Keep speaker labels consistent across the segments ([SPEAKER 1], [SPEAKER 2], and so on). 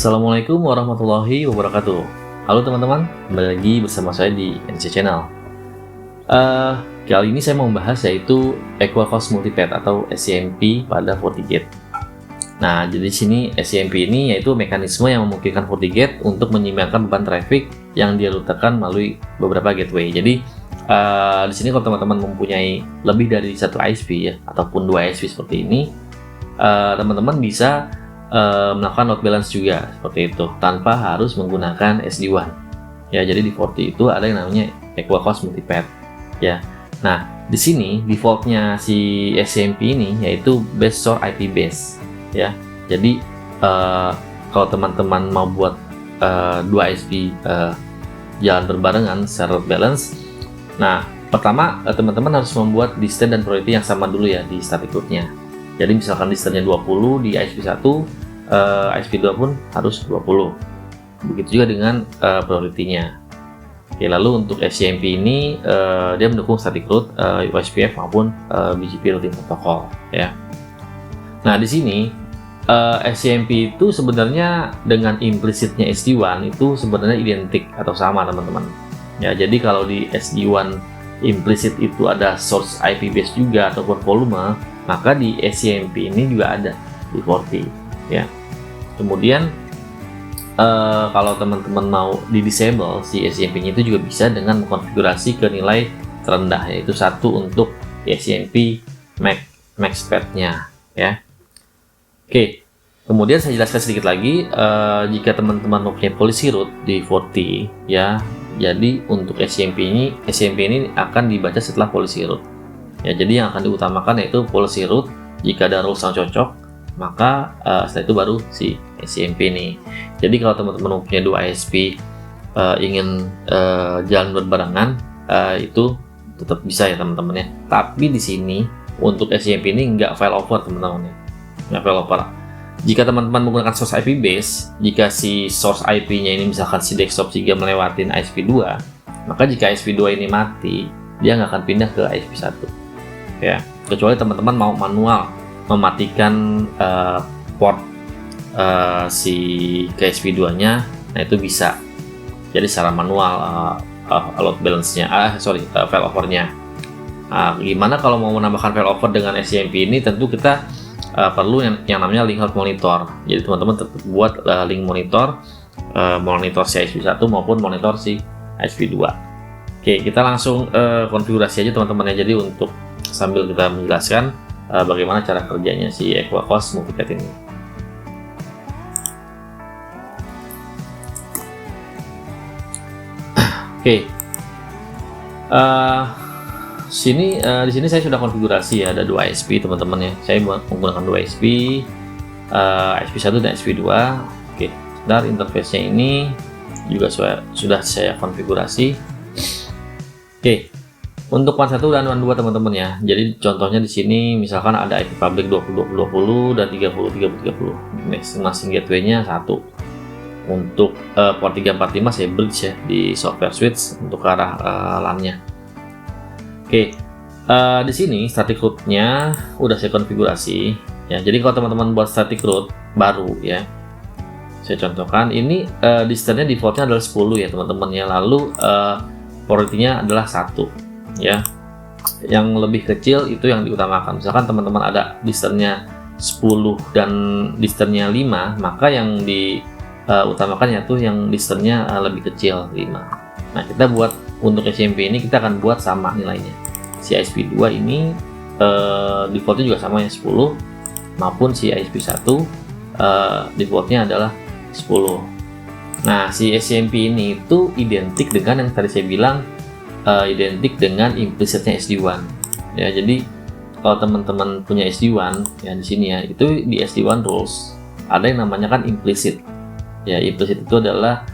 [SPEAKER 1] Assalamualaikum warahmatullahi wabarakatuh. Halo teman-teman, kembali lagi bersama saya di NC Channel. Kali ini saya mau membahas yaitu EqualCost Multipath atau SCMP pada FortiGate. Nah, jadi di sini SCMP ini yaitu mekanisme yang memungkinkan FortiGate untuk menyeimbangkan beban traffic yang dia letakkan melalui beberapa gateway. Jadi di sini kalau teman-teman mempunyai lebih dari satu ISP ya, ataupun dua ISP seperti ini, teman-teman bisa melakukan load balance juga seperti itu tanpa harus menggunakan SD-WAN ya. Jadi di Forti itu ada yang namanya EqualCost Multipath ya. Nah, di sini defaultnya si SCMP ini yaitu base shore IP base ya. Jadi kalau teman-teman mau buat dua ISP jalan berbarengan secara load balance, nah pertama teman-teman harus membuat distance dan priority yang sama dulu ya di static route-nya. Jadi misalkan distance-nya 20 di ISP1, ISP2 pun harus 20. Begitu juga dengan priority-nya. Oke, lalu untuk SCMP ini dia mendukung static route, USPF maupun BGP routing protocol ya. Nah, di sini SCMP itu sebenarnya dengan implicitnya SD-WAN itu sebenarnya identik atau sama teman-teman. Ya, jadi kalau di SD-WAN implicit itu ada source IP base juga ataupun volume, maka di SCMP ini juga ada di Forti ya. Kemudian kalau teman-teman mau di disable si SCMP nya itu juga bisa dengan mengkonfigurasi ke nilai terendah, yaitu 1 untuk SCMP max path nya ya. Oke, kemudian saya jelaskan sedikit lagi, jika teman-teman mempunyai policy route di Forti ya, jadi untuk SCMP ini akan dibaca setelah policy route ya. Jadi yang akan diutamakan yaitu policy route. Jika ada rules yang cocok, maka setelah itu baru si SCMP ini. Jadi kalau teman-teman mempunyai dua ISP ingin jalan berbarengan, itu tetap bisa ya teman-teman ya. Tapi di sini untuk SCMP ini nggak failover teman-teman ya, nggak failover. Jika teman-teman menggunakan source IP base, jika si source IP-nya ini misalkan si desktop 3 melewatin ISP2, maka jika ISP2 ini mati, dia nggak akan pindah ke ISP1 ya. Kecuali teman-teman mau manual mematikan port si ISP2-nya, nah itu bisa. Jadi secara manual load balance-nya, failover-nya. Gimana kalau mau menambahkan failover dengan SCMP ini? Tentu kita perlu yang namanya link health monitor. Jadi teman-teman buat link monitor, monitor si ISP1 maupun monitor si ISP2. Oke, kita langsung konfigurasi aja teman-teman ya. Jadi untuk sambil kita menjelaskan bagaimana cara kerjanya si EqualCost Multipath ini. Oke, di sini saya sudah konfigurasi ya, ada dua ISP teman-teman ya. Saya menggunakan dua ISP, ISP1 dan ISP2. Oke, sebentar, interface-nya ini juga sudah saya konfigurasi. Oke, untuk WAN 1 dan WAN 2 teman-teman ya. Jadi contohnya di sini misalkan ada IP public 20.20 dan 30.30.30. Masing-masing gateway-nya 1. Untuk port 345 saya bridge ya di software switch untuk ke arah LAN-nya. Oke, di sini static route-nya udah saya konfigurasi ya. Jadi kalau teman-teman buat static route baru ya, saya contohkan ini distance-nya default-nya adalah 10 ya teman-teman ya. Lalu priority-nya adalah 1 ya. Yang lebih kecil itu yang diutamakan. Misalkan teman-teman ada distance-nya 10 dan distance-nya 5, maka yang diutamakan yaitu yang distance-nya lebih kecil 5. Nah, kita buat untuk SCMP ini kita akan buat sama nilainya. Si ISP2 ini defaultnya juga sama ya 10, maupun si ISP1 defaultnya adalah 10. Nah, si SCMP ini itu identik dengan yang tadi saya bilang, identik dengan implicitnya SD-WAN ya. Jadi kalau teman-teman punya SD-WAN ya, di sini ya, itu di SD-WAN rules ada yang namanya kan implicit ya. Implicit itu adalah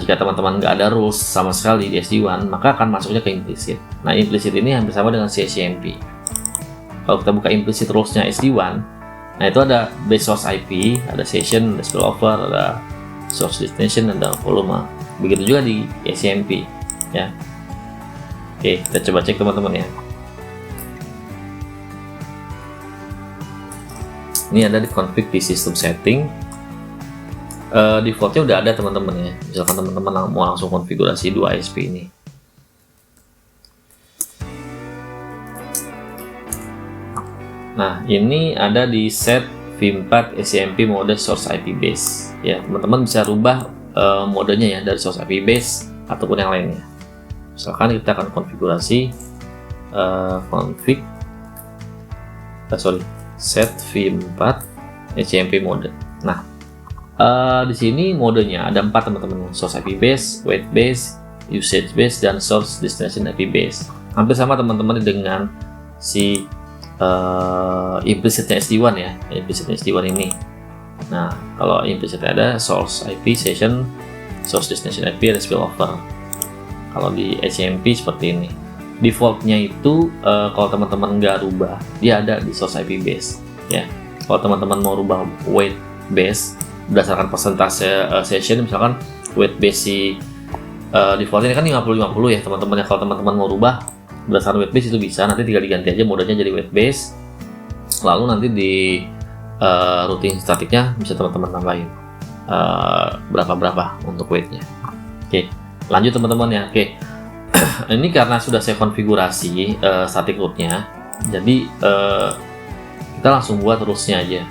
[SPEAKER 1] jika teman-teman nggak ada rules sama sekali di SD-WAN, maka akan masuknya ke implicit. Nah, implicit ini hampir sama dengan SCMP. Kalau kita buka implicit rules-nya SD-WAN, nah itu ada base source IP, ada session, ada spillover, ada source destination, ada volume. Begitu juga di SCMP ya. Oke, kita coba cek teman-teman ya. Ini ada di config di system setting. defaultnya udah ada teman-teman ya. Misalkan teman-teman mau langsung konfigurasi 2 ISP ini. Nah, ini ada di set v4 SCMP mode source IP base. Ya, teman-teman bisa rubah modenya ya dari source IP base ataupun yang lainnya. Misalkan kita akan konfigurasi set v4 SCMP mode. Nah, di sini modenya ada 4 teman-teman, source IP base, weight base, usage base, dan source destination IP base. Hampir sama teman-teman dengan si implicitnya SD1 ya, implicitnya SD1 ini. Nah, kalau implicitnya ada source IP, session, source destination IP, dan spillover. Kalau di SCMP seperti ini. Defaultnya itu kalau teman-teman nggak rubah, dia ada di source IP base ya. Kalau teman-teman mau rubah weight base berdasarkan persentase session, misalkan weight base si defaultnya kan 50-50 ya teman-teman ya. Kalau teman-teman mau rubah berdasarkan weight base itu bisa, nanti tinggal diganti aja modenya jadi weight base, lalu nanti di routing statiknya bisa teman-teman tambahin berapa untuk weightnya. Oke, lanjut teman-teman ya. Oke, ini karena sudah saya konfigurasi static rootnya, jadi kita langsung buat rulesnya aja.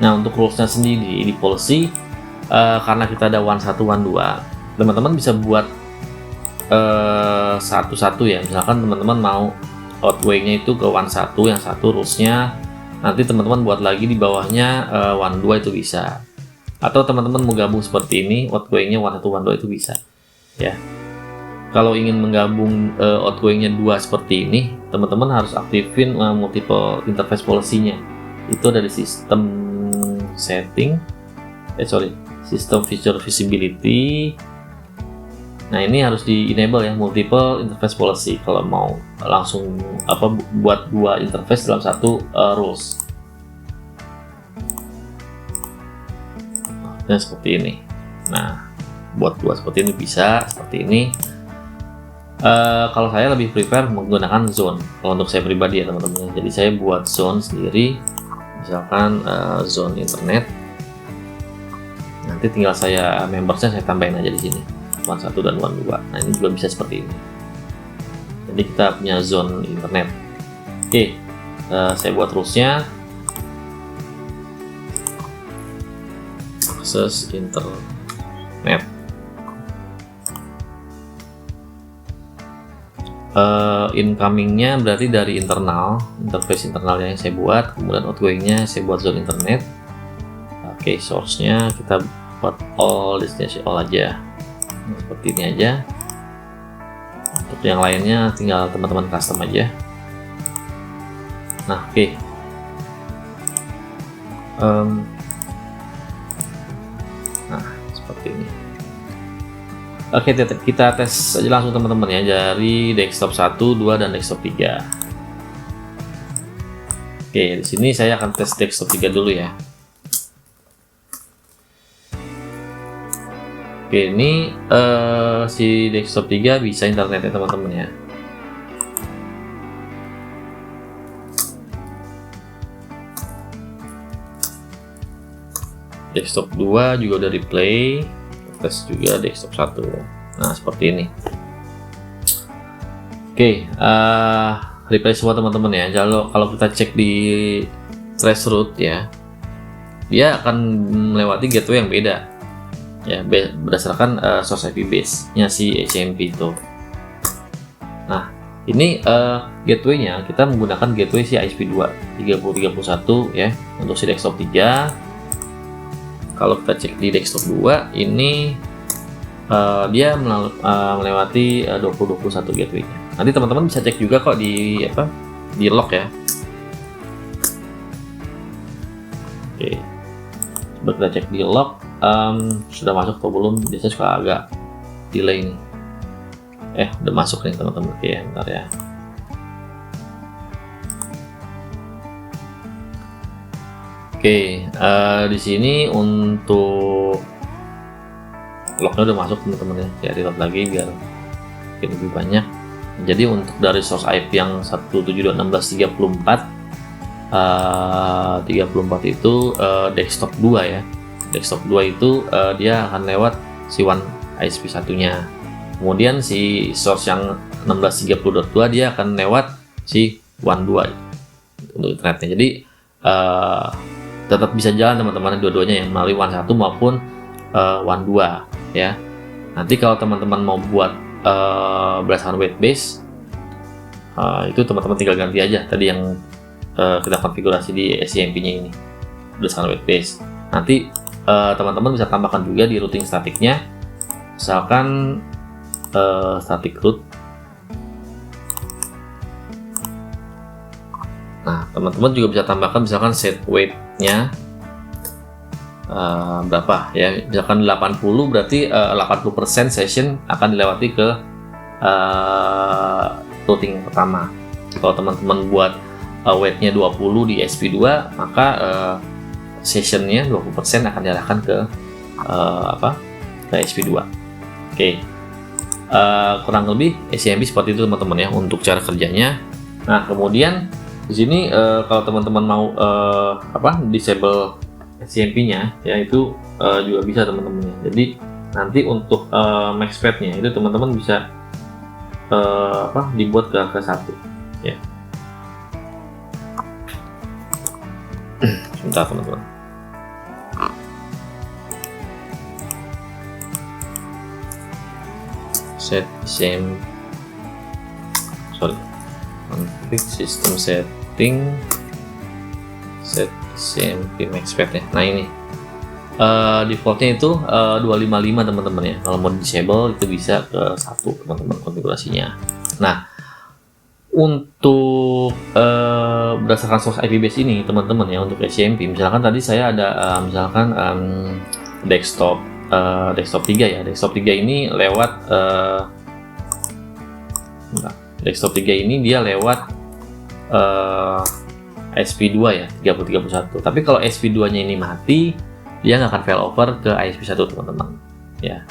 [SPEAKER 1] Nah, untuk rulesnya sendiri di policy, karena kita ada 1112, teman-teman bisa buat satu-satu ya. Misalkan teman-teman mau outgoing-nya itu ke 11, yang satu rulesnya nanti teman-teman buat lagi di bawahnya 12 itu bisa. Atau teman-teman mau gabung seperti ini, outgoing-nya 1112 itu bisa ya. Kalau ingin menggabung outgoing-nya 2 seperti ini, teman-teman harus aktifin multiple interface policy-nya. Itu ada di sistem setting, sistem feature visibility. Nah, ini harus di enable ya, multiple interface policy kalau mau langsung buat 2 interface dalam satu rules. Nah, seperti ini. Nah, buat 2 seperti ini bisa, seperti ini. Kalau saya lebih prefer menggunakan zone. Kalau untuk saya pribadi ya teman-teman. Jadi saya buat zone sendiri, misalkan zone internet. Nanti tinggal membersnya saya tambahin aja di sini. 1 dan 12. Nah, ini juga bisa seperti ini. Jadi kita punya zone internet. Oke, saya buat rulesnya akses internet. Incomingnya berarti dari interface internal yang saya buat, kemudian outgoingnya saya buat zone internet. Oke, source-nya kita buat all destination all aja. Seperti ini aja. Untuk yang lainnya tinggal teman-teman custom aja. Nah, oke. Nah, seperti ini. Oke, kita tes aja langsung teman-teman ya, dari desktop 1, 2, dan desktop 3. Oke, di sini saya akan tes desktop 3 dulu ya. Oke, ini si desktop 3 bisa internetnya teman-teman ya. Desktop 2 juga udah replay, tes juga desktop 1. Nah, seperti ini. Oke, replay semua teman-teman ya. Kalau kita cek di traceroute ya, dia akan melewati gateway yang beda. Ya, berdasarkan source IP base-nya si SCMP itu. Nah, ini gateway-nya kita menggunakan gateway si ISP2 3031 ya untuk si desktop 3. Kalau kita cek di desktop 2 ini dia melewati 2021 gateway-nya. Nanti teman-teman bisa cek juga kok di log ya. Oke. Coba kita cek di log. Sudah masuk atau belum, biasanya suka agak delay nih. Udah masuk nih teman-teman. Oke, bentar ya. Oke, di sini untuk lognya udah masuk teman-teman ya. Saya reload lagi biar mungkin lebih banyak. Jadi untuk dari source IP yang 172.16.34 34 itu desktop 2 ya. Desktop 2 itu dia akan lewat si WAN ISP satunya. Kemudian si source yang 1630.2 dia akan lewat si WAN 2 untuk internetnya. Jadi tetap bisa jalan teman-teman, dua-duanya yang melalui WAN 1 maupun WAN 2 ya. Nanti kalau teman-teman mau buat berdasarkan weight base, itu teman-teman tinggal ganti aja tadi yang kita konfigurasi di SCMP-nya ini berdasarkan weight base. Nanti teman-teman bisa tambahkan juga di routing statiknya, misalkan static route. Nah, teman-teman juga bisa tambahkan misalkan set weight-nya berapa ya, misalkan 80, berarti 80% session akan dilewati ke routing pertama. Kalau teman-teman buat weight-nya 20 di SP2, maka session-nya 20% akan diarahkan ke ke SP2. Oke. Kurang lebih SCMP seperti itu teman-teman ya untuk cara kerjanya. Nah, kemudian di sini kalau teman-teman mau disable SCMP-nya ya, itu juga bisa teman-teman ya. Jadi nanti untuk MaxPath-nya itu teman-teman bisa dibuat ke satu ya. Sebentar teman-teman. Set config system setting, set SCMP MaxPath ya. Nah ini defaultnya itu 255 teman-teman ya. Kalau mau disable itu bisa ke 1 teman-teman konfigurasinya. Nah, untuk berdasarkan source IP base ini teman-teman ya, untuk SCMP misalkan tadi saya ada misalkan desktop 3 ya. Desktop 3 ini lewat desktop 3 ini dia lewat SP2 ya, 3031. Tapi kalau SP2-nya ini mati, dia nggak akan failover ke ISP1 teman-teman. Ya,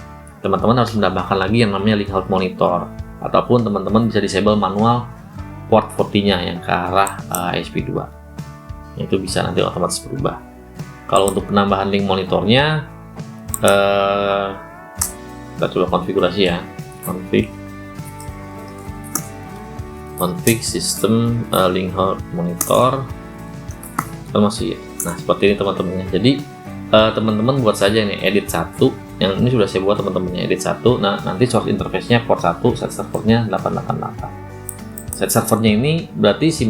[SPEAKER 1] teman-teman harus menambahkan lagi yang namanya link out monitor, ataupun teman-teman bisa disable manual port 40-nya yang ke arah ISP2. Itu bisa nanti otomatis berubah. Kalau untuk penambahan link monitornya, kita coba konfigurasi ya. Config system link out monitor masih ya. Nah, seperti ini teman-teman ya. Jadi teman-teman buat saja ini edit 1 yang ini sudah saya buat teman-teman ya, edit 1. Nah, nanti source interface-nya port 1, set servernya 888. Set servernya ini berarti si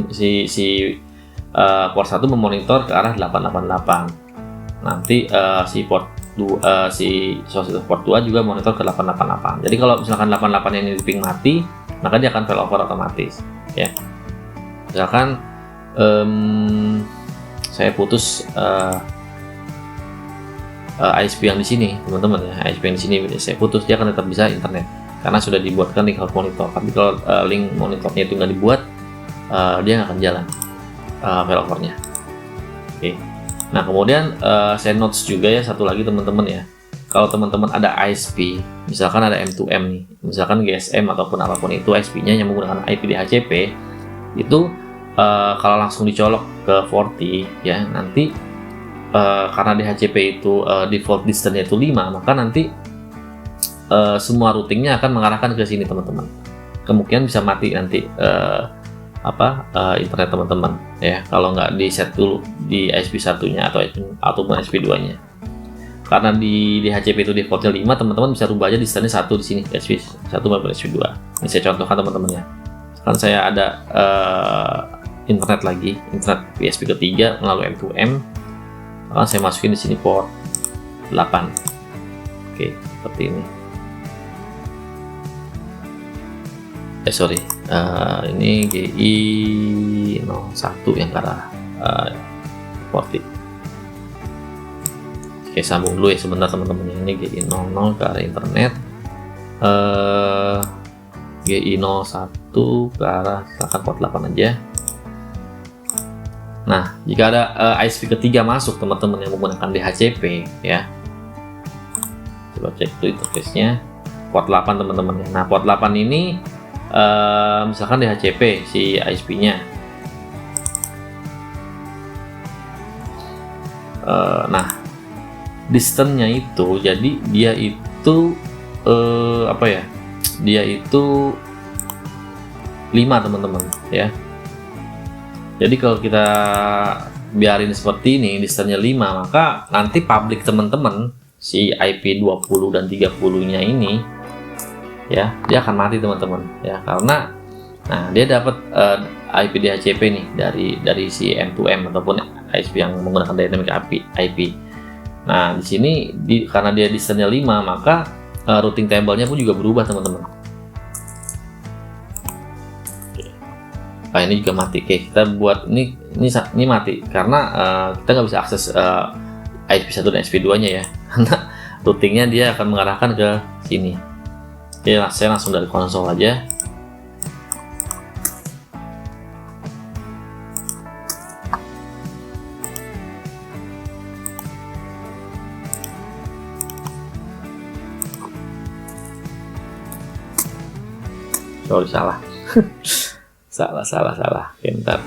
[SPEAKER 1] port 1 memonitor ke arah 888. Nanti si port 2 si source port 2 juga monitor ke 888. Jadi kalau misalkan 88 ini di ping mati, maka dia akan failover otomatis ya. Misalkan saya putus ISP yang di sini teman-teman ya, ISP yang di sini saya putus, dia akan tetap bisa internet karena sudah dibuatkan link out monitor. Tapi kalau link monitornya itu nggak dibuat, dia nggak akan jalan failovernya. Oke. Nah, kemudian saya notes juga ya satu lagi teman-teman ya. Kalau teman-teman ada ISP, misalkan ada M2M nih, misalkan GSM ataupun apapun itu ISP-nya yang menggunakan IP DHCP, itu kalau langsung dicolok ke 40 ya, nanti karena DHCP itu default distance-nya itu 5, maka nanti semua routingnya akan mengarahkan ke sini teman-teman. Kemungkinan bisa mati nanti internet teman-teman ya, kalau nggak di set dulu di ISP satunya ataupun ISP 2 nya. Karena di DHCP itu defaultnya 5, teman-teman bisa rubah aja distance-nya 1 di sini, ISP 1 maupun ISP 2. Ini saya contohkan teman-teman ya. Kan saya ada internet ISP ketiga melalui M2M. Akan saya masukin di sini port 8. Oke, seperti ini. Ini GI 01 yang ke arah port. Oke, sambung dulu ya sebentar teman-teman. Ini GI 00 ke arah internet. GI 01 ke arah silakan port 8 aja. Nah, jika ada ISP ketiga masuk teman-teman yang menggunakan DHCP ya, coba cek tuh interface-nya port 8 teman-teman ya. Nah, port 8 ini misalkan DHCP si ISP-nya. Nah, distance-nya itu, jadi dia itu apa ya? Dia itu 5 teman-teman ya. Jadi kalau kita biarin seperti ini distance-nya 5, maka nanti public teman-teman si IP 20 dan 30-nya ini ya, dia akan mati teman-teman ya, karena nah dia dapat IP DHCP nih dari si M2M ataupun ISP yang menggunakan dynamic IP. Nah, di sini karena dia distance-nya 5, maka routing table-nya pun juga berubah teman-teman. Nah, ini juga mati. Oke, kita buat ini mati karena kita nggak bisa akses ISP1 dan ISP2-nya ya, karena routingnya dia akan mengarahkan ke sini. Oke, saya langsung dari konsol aja. Sorry, salah. salah. Bentar.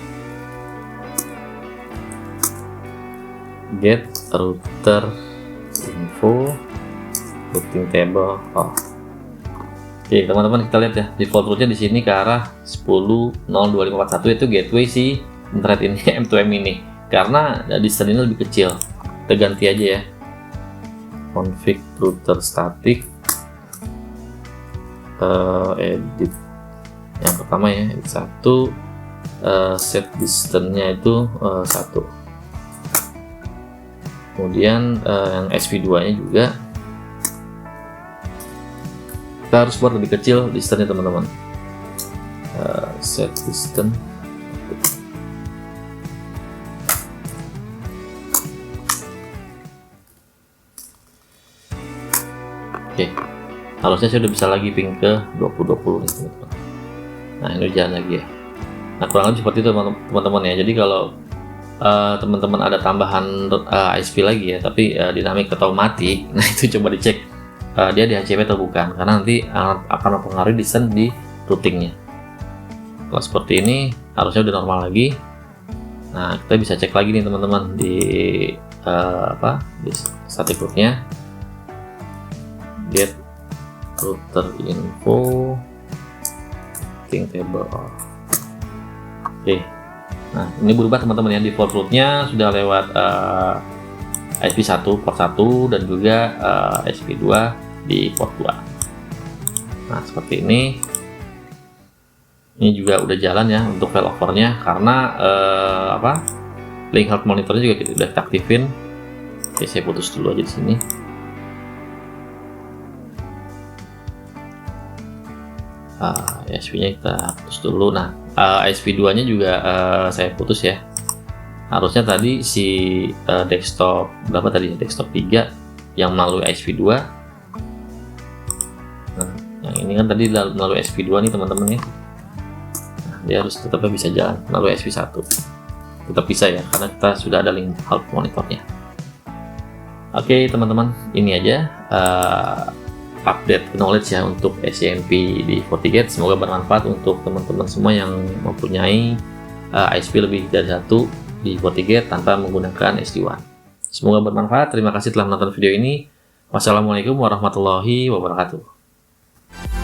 [SPEAKER 1] Get router info routing table. Oke, teman-teman, kita lihat ya, default route-nya di sini ke arah 10.02541 itu gateway si internet ini M2M ini. Karena distance ini lebih kecil. Kita ganti aja ya. Config router static edit yang pertama ya, edit 1, set distance-nya itu 1. Kemudian yang SP2-nya juga kita harus buat lebih kecil distance-nya teman-teman. Set distance. Oke, harusnya saya udah bisa lagi ping ke 2020 nih teman-teman. Nah, ini jalan lagi ya. Nah, kurang lebih seperti itu teman-teman ya. Jadi kalau teman-teman ada tambahan ISP lagi ya, tapi dinamik atau mati, nah itu coba dicek dia DHCP atau bukan, karena nanti akan mempengaruhi distance di routingnya. Kalau seperti ini harusnya udah normal lagi. Nah, kita bisa cek lagi nih teman-teman di di static route-nya, get router info routing table. Oke. Nah, ini berubah teman-teman ya, default route-nya sudah lewat IP1 port 1 dan juga SP2 di port 2. Nah, seperti ini. Ini juga udah jalan ya untuk failover-nya, karena link health monitor-nya juga kita udah aktifin. Oke, saya putus dulu aja di sini. ISP-nya kita putus dulu. Nah, ISP2-nya juga saya putus ya. Harusnya tadi si desktop berapa tadi ya? Desktop 3 yang melalui ISP2. Nah, yang ini kan tadi melalui ISP2 nih teman-teman ya. Nah, dia harus tetap bisa jalan melalui ISP1. Tetap bisa ya, karena kita sudah ada link health monitornya. Oke teman-teman, ini aja update knowledge ya untuk SCMP di FortiGate. Semoga bermanfaat untuk teman-teman semua yang mempunyai ISP lebih dari satu di FortiGate tanpa menggunakan SD-WAN. Semoga bermanfaat. Terima kasih telah menonton video ini. Wassalamualaikum warahmatullahi wabarakatuh.